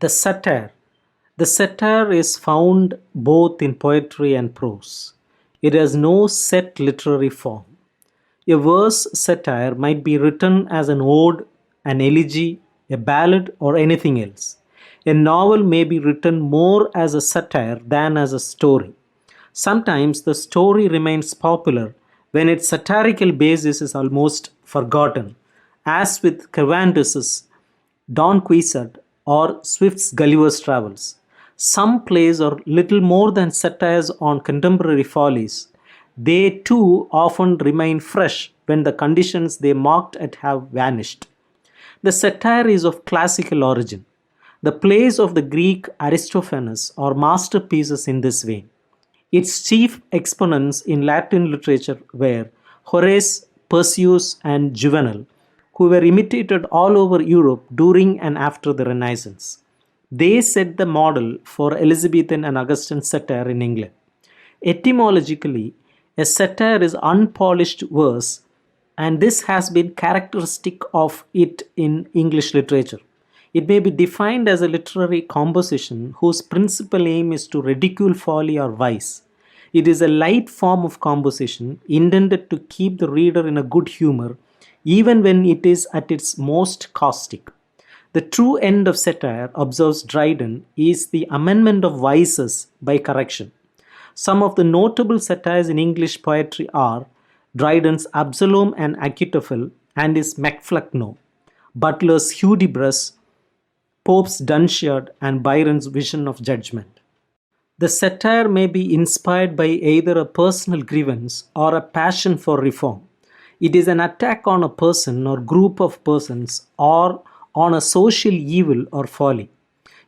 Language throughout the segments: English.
The satire. The satire is found both in poetry and prose. It has no set literary form. A verse satire might be written as an ode, an elegy, a ballad, or anything else. A novel may be written more as a satire than as a story. Sometimes the story remains popular when its satirical basis is almost forgotten, as with Cervantes' Don Quixote or Swift's Gulliver's Travels. Some plays are little more than satires on contemporary follies. They too often remain fresh when the conditions they mocked at have vanished. The satire is of classical origin. The plays of the Greek Aristophanes are masterpieces in this vein. Its chief exponents in Latin literature were Horace, Perseus, and Juvenal, who were imitated all over Europe during and after the Renaissance. They set the model for Elizabethan and Augustan satire in England. Etymologically, a satire is unpolished verse, and this has been characteristic of it in English literature. It may be defined as a literary composition whose principal aim is to ridicule folly or vice. It is a light form of composition intended to keep the reader in a good humor even when it is at its most caustic. The true end of satire, observes Dryden, is the amendment of vices by correction. Some of the notable satires in English poetry are Dryden's Absalom and Achitophel and his Macflugno, Butler's Hudibras, Pope's Dunciad, and Byron's Vision of Judgment. The satire may be inspired by either a personal grievance or a passion for reform. It is an attack on a person or group of persons or on a social evil or folly.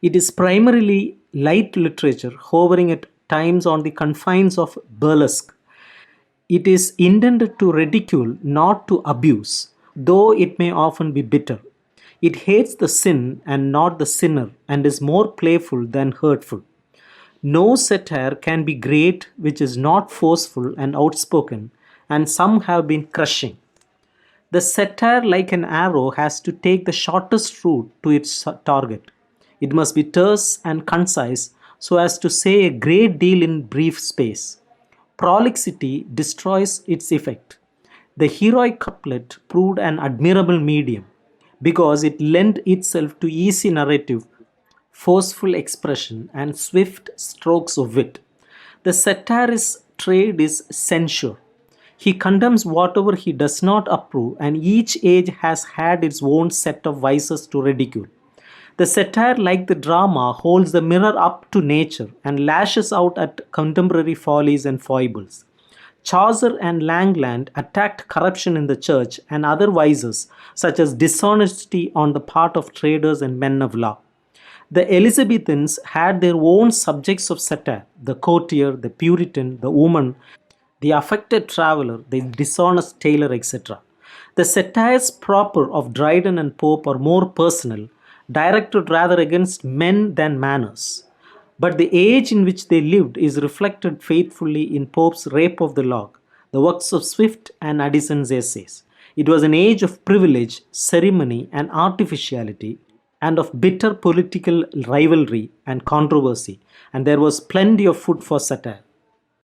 It is primarily light literature hovering at times on the confines of burlesque. It is intended to ridicule, not to abuse, though it may often be bitter. It hates the sin and not the sinner and is more playful than hurtful. No satire can be great which is not forceful and outspoken, and some have been crushing. The satire, like an arrow, has to take the shortest route to its target. It must be terse and concise so as to say a great deal in brief space. Prolixity destroys its effect. The heroic couplet proved an admirable medium because it lent itself to easy narrative, forceful expression, and swift strokes of wit. The satirist's trade is censure. He condemns whatever he does not approve, and each age has had its own set of vices to ridicule. The satire, like the drama, holds the mirror up to nature and lashes out at contemporary follies and foibles. Chaucer and Langland attacked corruption in the church and other vices, such as dishonesty on the part of traders and men of law. The Elizabethans had their own subjects of satire: the courtier, the Puritan, the woman, the affected traveler, the dishonest tailor, etc. The satires proper of Dryden and Pope are more personal, directed rather against men than manners. But the age in which they lived is reflected faithfully in Pope's Rape of the Lock, the works of Swift, and Addison's essays. It was an age of privilege, ceremony, and artificiality, and of bitter political rivalry and controversy, and there was plenty of food for satire.